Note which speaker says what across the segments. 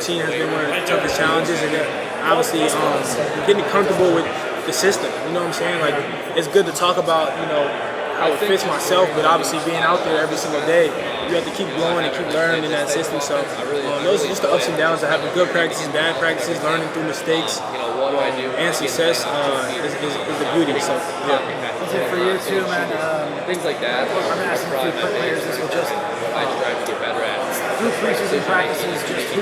Speaker 1: routine has been one of the toughest challenges, and then obviously getting comfortable with the system. You know what I'm saying? Like, it's good to talk about, you know, how it fits myself, but obviously being out there every single day, you have to keep growing and keep learning in that system. So those are just the ups and downs of having good practices, bad practices, learning through mistakes, and success is the beauty. So yeah.
Speaker 2: For you too, man.
Speaker 3: Things like that.
Speaker 2: I'm asking for players. This will just
Speaker 3: I strive to get better at.
Speaker 2: through preseason practices. Just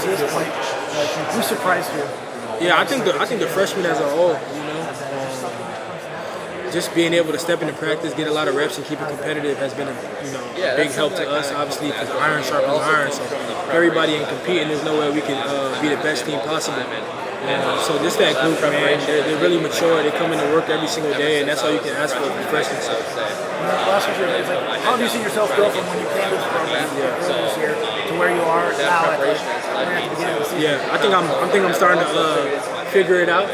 Speaker 2: to this point, who surprised you?
Speaker 1: Yeah, I think the freshmen as a whole, you know, just being able to step into practice, get a lot of reps, and keep it competitive has been a big help to us. Obviously, because iron sharpens iron, so everybody in competing, there's no way we can be the best team possible. So just that group, man, they're really mature. They come into work every single day, and that's all you can ask for freshmen. So.
Speaker 2: Last year, it's like, how do you see yourself go from when you came to this program this year to where you are now at the beginning of the season?
Speaker 1: Yeah, I think I'm starting to figure it out.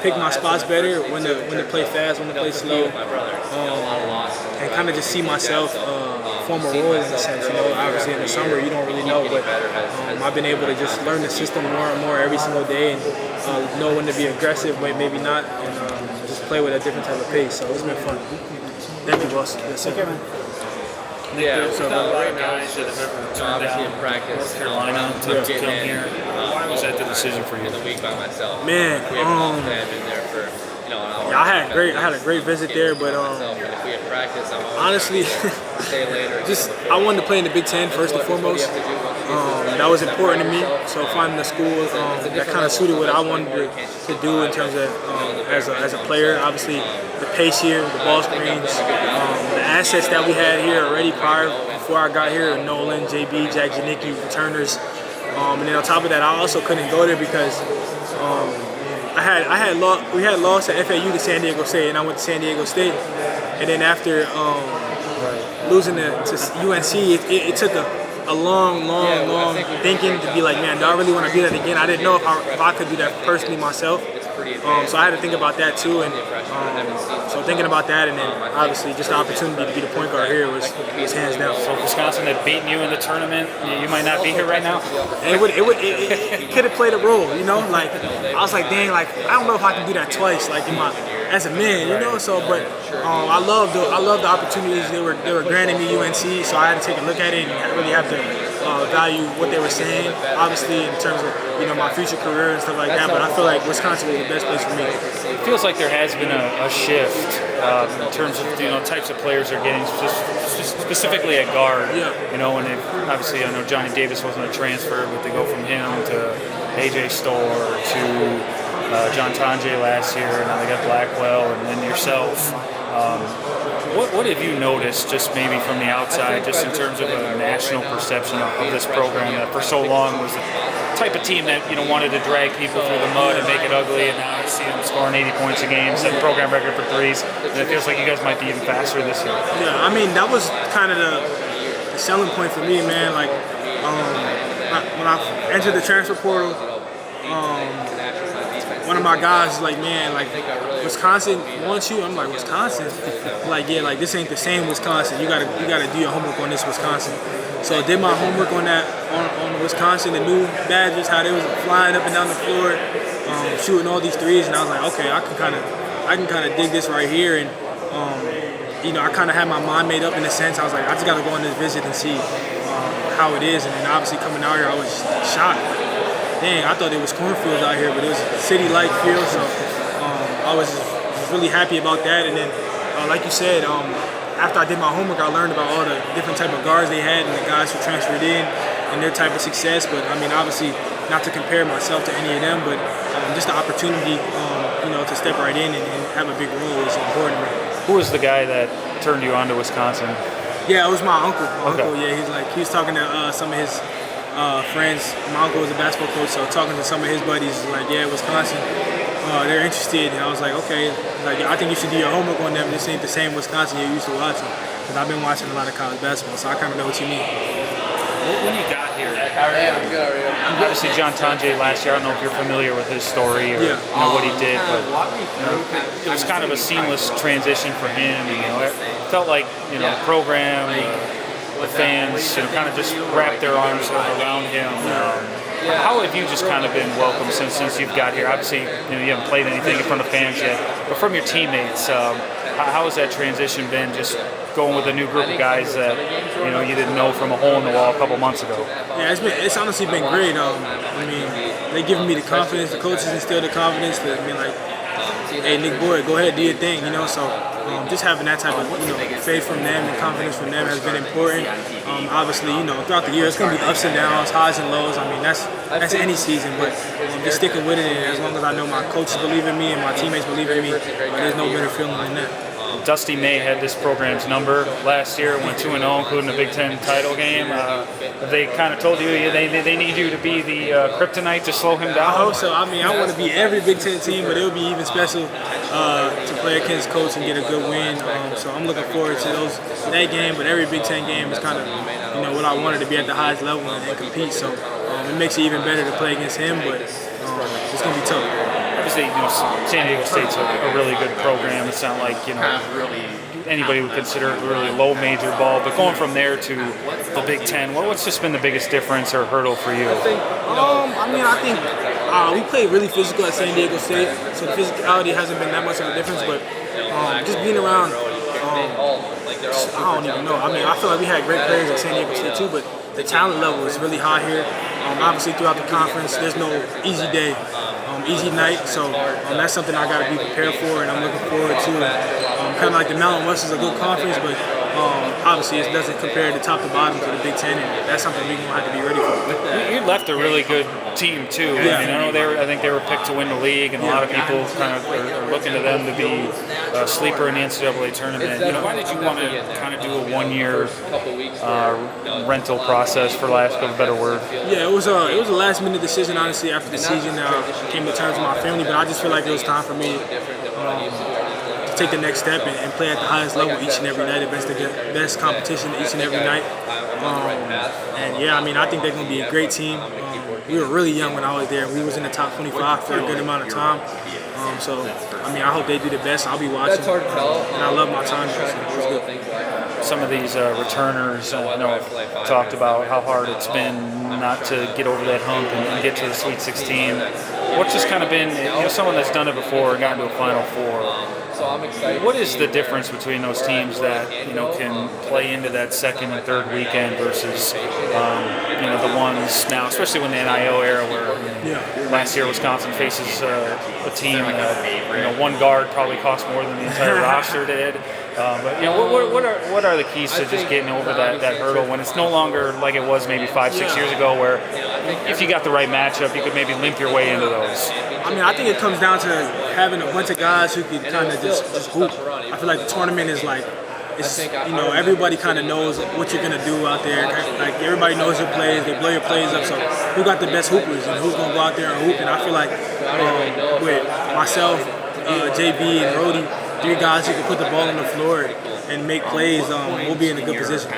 Speaker 1: Pick my spots better, when to play fast, when to play slow, and kind of just see myself form a role in a sense. You know, obviously in the summer you don't really know, but I've been able to just learn the system more and more every single day, and know when to be aggressive, but maybe not, and just play with a different type of pace. So it's been fun. Thank you, boss. That's it.
Speaker 3: Yeah,
Speaker 4: There's a lot of guys that have ever turned down
Speaker 3: in practice,
Speaker 4: North Carolina to come here. Why was that the decision for you?
Speaker 3: in the week by myself.
Speaker 1: Man,
Speaker 3: we have been there for an hour.
Speaker 1: yeah, I had a great visit there, but
Speaker 3: If we had practice, I'm
Speaker 1: honestly,
Speaker 3: stay later.
Speaker 1: I wanted to play in the Big Ten first and foremost. That was important to me. So finding a school that kind of suited what I wanted to do in terms of as a player. Obviously, the pace here, the ball screens, the assets that we had here already before I got here, Nolan, JB, Jack Janicki, returners. And then on top of that, I also couldn't go there because we had lost at FAU to San Diego State, and I went to San Diego State. And then after losing to UNC, it took a long thinking to be like, man, do I really want to do that again? I didn't know if I could do that personally myself. So I had to think about that too, and so thinking about that, and then obviously just the opportunity to be the point guard here was hands down.
Speaker 4: So if Wisconsin had beaten you in the tournament, you might not be here right now?
Speaker 1: And it could have played a role, you know. Like I was like, dang, like I don't know if I can do that twice, like as a man, you know. So, but I love the opportunities they were granting me UNC. So I had to take a look at it and really have to value what they were saying. Obviously, in terms of my future career and stuff like that. But I feel like Wisconsin was the best place for me.
Speaker 4: It feels like there has been a shift in terms of types of players they're getting, specifically at guard.
Speaker 1: Yeah.
Speaker 4: And obviously I know Johnny Davis wasn't a transfer, but they go from him to AJ Storr to John Tonje last year, and now they got Blackwell, and then yourself. What have you noticed, just maybe from the outside, just in terms of a national perception of this program that for so long was the type of team that wanted to drag people through the mud and make it ugly, and now you see them scoring 80 points a game, setting program record for threes, and it feels like you guys might be even faster this year.
Speaker 1: Yeah, I mean that was kind of the selling point for me, man. Like when I entered the transfer portal, one of my guys was like, man, like Wisconsin wants you. I'm like, Wisconsin? Like, yeah, like this ain't the same Wisconsin. You gotta do your homework on this Wisconsin. So I did my homework on that, on Wisconsin, the new Badgers, how they was flying up and down the floor, shooting all these threes, and I was like, okay, I can kind of dig this right here, and I kind of had my mind made up in a sense. I was like, I just gotta go on this visit and see how it is, and then obviously coming out here, I was shocked. Dang, I thought it was cornfields out here, but it was a city-like feel, so I was just really happy about that. And then, like you said, after I did my homework, I learned about all the different type of guards they had and the guys who transferred in and their type of success. But I mean, obviously, not to compare myself to any of them, but just the opportunity, to step right in and have a big role is important to me.
Speaker 4: Who was the guy that turned you on to Wisconsin?
Speaker 1: Yeah, it was my uncle.
Speaker 4: Okay.
Speaker 1: Yeah, he was talking to some of his friends. My uncle was a basketball coach, so talking to some of his buddies, like, yeah, Wisconsin, they're interested. And I was like, okay, like I think you should do your homework on them. This ain't the same Wisconsin you're used to watching, because I've been watching a lot of college basketball, so I kind of know what you mean.
Speaker 4: When you got here, obviously John Tonje last year, I don't know if you're familiar with his story or what he did, but it was kind of a seamless transition for him. It felt like program, the fans, kind of just wrap their arms around him. How have you just kind of been welcomed since you've got here? Obviously, you haven't played anything in front of fans yet, but from your teammates, how has that transition been? Just going with a new group of guys that you didn't know from a hole in the wall a couple months ago.
Speaker 1: Yeah, it's honestly been great. I mean, they giving me the confidence. The coaches instill the confidence to be like, hey, Nick Boyd, go ahead, do your thing. So just having that type of faith from them and confidence from them has been important. Obviously, throughout the year, it's gonna be ups and downs, highs and lows. I mean, that's any season, but just sticking with it. And as long as I know my coaches believe in me and my teammates believe in me, there's no better feeling than that.
Speaker 4: Dusty May had this program's number last year, went 2-0, including the Big Ten title game. They kind of told you they need you to be the kryptonite to slow him down.
Speaker 1: I hope so. I mean, I want to be every Big Ten team, but it would be even special to play against coach and get a good win. So I'm looking forward to that game. But every Big Ten game is kind of what I wanted, to be at the highest level and compete. So it makes it even better to play against him, but it's going to be tough.
Speaker 4: Obviously, San Diego State's a really good program. It's not like anybody would consider it really low major ball, but going from there to the Big Ten, what's just been the biggest difference or hurdle for you?
Speaker 1: I think we played really physical at San Diego State, so the physicality hasn't been that much of a difference. But just being around, I don't even know. I mean, I feel like we had great players at San Diego State too, but the talent level is really high here. Obviously, throughout the conference, there's no easy day, easy night. So that's something I got to be prepared for, and I'm looking forward to. Kind of like the Mountain West is a good conference, but obviously it doesn't compare the top to bottom to the Big Ten, and that's something we're gonna have to be ready for.
Speaker 4: You left a really good team too.
Speaker 1: Yeah.
Speaker 4: I think they were picked to win the league, and a lot of people kind of are looking to them to be a sleeper in the NCAA tournament. Why did you want to kind of do a 1-year rental process, for lack of a better word?
Speaker 1: Yeah, it was a last-minute decision, honestly. After the season, came to terms with my family, but I just feel like it was time for me to take the next step and play at the highest level each and every night, the best competition each and every night. And yeah, I mean, I think they're going to be a great team. We were really young when I was there. We was in the top 25 for a good amount of time. So, I mean, I hope they do the best. I'll be watching. And I love my time. So it was good.
Speaker 4: Some of these returners talked about how hard it's been not to get over that hump and get to the Sweet 16. What's just kind of been, someone that's done it before and gotten to a Final Four? What is the difference between those teams that can play into that second and third weekend versus the ones now, especially when the NIL era, where last year Wisconsin faces a team that one guard probably cost more than the entire roster did. But what are the keys to just getting over that hurdle when it's no longer like it was maybe 5-6 years ago, where if you got the right matchup, you could maybe limp your way into those?
Speaker 1: I mean, I think it comes down to having a bunch of guys who can kind of just hoop. I feel like the tournament is like, everybody kind of knows what you're gonna do out there. Like everybody knows your plays, they blow your plays up. So who got the best hoopers and who's gonna go out there and hoop? And I feel like with myself, JB and Rody, 3 guys who can put the ball on the floor and make plays, we'll be in a good position.